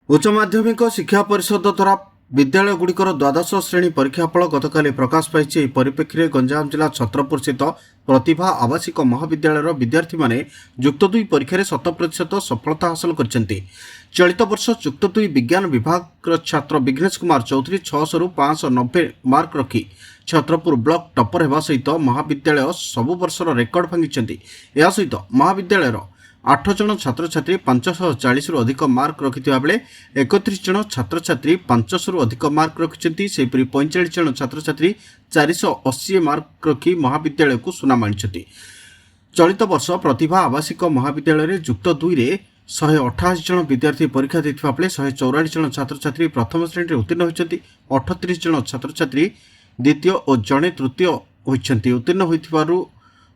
उच्च माध्यमिक शिक्षा परिषद द्वारा विद्यालयगुड़िकर द्वादश श्रेणी परीक्षाफल गतकाली प्रकाश पाई परिप्रेक्षी में गंजाम जिला छत्रपुर स्थित प्रतिभा आवासिक महाविद्यालय विद्यार्थी माने युक्त दुई परीक्षा 100% सफलता हासिल करछन्ति। चलित वर्ष युक्त दुई विज्ञान विभाग छात्र विघ्नेश कुमार चौधरी 600 रु 590 मार्क रखी छत्रपुर ब्लॉक टपर होगा सहित महाविद्यालय सबु वर्षर रेकर्ड भांगी। या सहित महाविद्यालय 8 जन छात्र छात्री 540 रु अधिक मार्क रखिथिबा बेले 31 जन छात्र छात्री 500 रु अधिक मार्क रखिछन्ति। सेपरि 45 जन छात्र छात्री 480 मार्क रखी महाविद्यालय को सुनाम आनिछन्ति। चलित वर्ष प्रतिभा आवासिक महाविद्यालय रे युक्त 2 रे 188 जन विद्यार्थी परीक्षा देथिबा बेले 144 जन छात्र छात्री प्रथम श्रेणी उत्तीर्ण होइछन्ति। 38 जन छात्र छात्री द्वितीय और जड़े तृतीय होइछन्ति। उत्तीर्ण होइथिबारु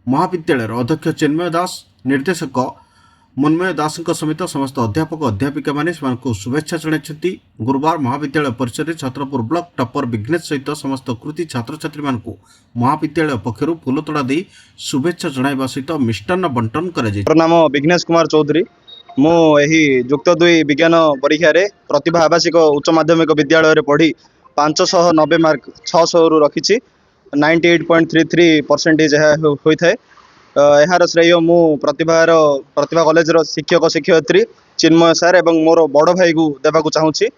महाविद्यालय अध्यक्ष चिन्मय दास, निर्देशक मुन्मय दास समेत समस्त अध्यापक अध्यापिका माने शुभेच्छा जणाइछन्ति। गुरुवार महाविद्यालय परिसर में छत्रपुर ब्लॉक टपर विघ्नेश सहित समस्त कृति छात्र छात्री महाविद्यालय पक्षर फूलतोड़ा दे शुभेच्छा जणाइबा सहित मिष्टान्न बंटन कर। नाम विघ्नेश कुमार चौधरी। मु एही युक्त 2 विज्ञान परीक्षा रे प्रतिभा आवासिक उच्च माध्यमिक विद्यालय रे पढ़ी 590 मार्क 600 रु रखी 98.33% होई थाए। यार श्रेय मु प्रतिभा कॉलेज रो शिक्षक शिक्षयित्री चिन्मय सर एवं मोर बड़ भाई को देवाक चाहूँगी।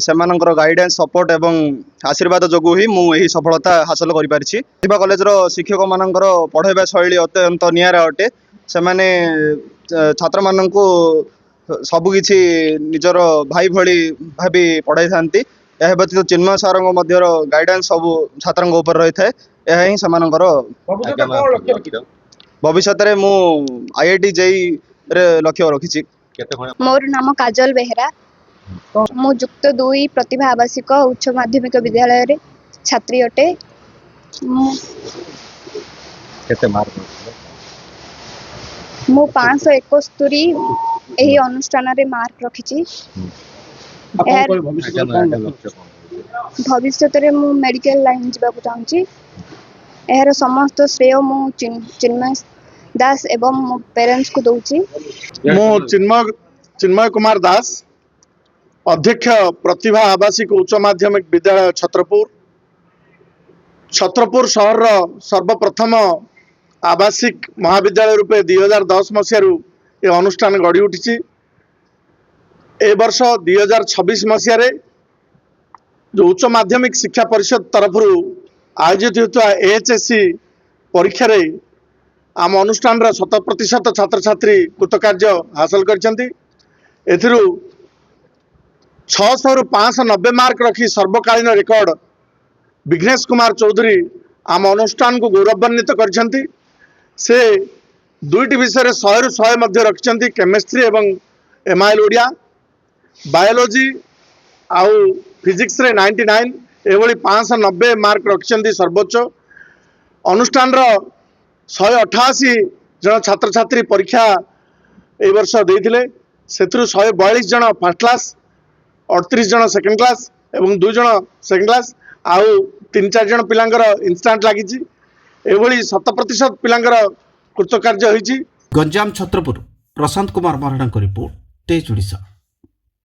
सेमानंकर गाइडेंस सपोर्ट एवं आशीर्वाद जोगु ही मु एही सफलता हासिल करि पारिछि। प्रतिभा कॉलेज रो शिक्षक मानंकर पढ़ाइबा शैली अत्यंत नियारा अटे। से माने छात्र मानंकु सबु किछि निजर भाई भली भाबी पढ़ाई थांती। यह व्यतीत चिन्मय सर गाइडेंस सब छात्र ऊपर रही थाए। यह ही सेमानंकर भविष्य में मु IIT जेई रे लक्ष्य रखी। मोर नाम काजल बेहरा। मु युक्त 2 प्रतिभा आवासिक उच्च माध्यमिक विद्यालय रे छात्री अटे। मु 571 एही अनुष्ठान रे मार्क रखी। भविष्य में मु मेडिकल लाइन जाबाक चाहूँगी। यार समस्त श्रेय मु चिन्मय दास एवं मो पेरेंट्स को दूची। मु चिन्मय कुमार दास, अध्यक्ष प्रतिभा आवासिक उच्च माध्यमिक विद्यालय छत्रपुर शहर सर्वप्रथम आवासिक महाविद्यालय रूपे 2010 मसीह ये अनुष्ठान गढ़ी उठी। ए वर्ष 2026 मसीह जो उच्च माध्यमिक शिक्षा परिषद तरफ आयोजित होता AHSC परीक्षा रे आम अनुष्ठान 100% छात्र छात्री कृतकार्य हासिल करछन्ति। एथिरु 600 रु 590 मार्क रखी सर्वकालीन रेकर्ड विघ्नेश कुमार चौधरी आम अनुष्ठान को गौरवान्वित करछन्ति। से 2टी विषय 100 रु 100 मध्य रखिछन्ति। केमिस्ट्री एवं MIL ओडिया, बायोलॉजी आउ फिजिक्स रे 99 एभली 590 मार्क रखिछन्ति। सर्वोच्च अनुष्ठान 188 जन छात्र छात्री परीक्षा ए वर्ष देइथिले। सेथुरु 142 जन फर्स्ट क्लास, 38 जन सेकंड क्लास एवं 2 जन सेकंड क्लास आउ 3-4 जन पिलांकर इंस्टांट लागिछि। एभली 100% पिलांकर कृतकार्य होइछि। गंजाम छत्रपुर प्रशांत कुमार महाराणा को रिपोर्ट, तेज ओडिशा।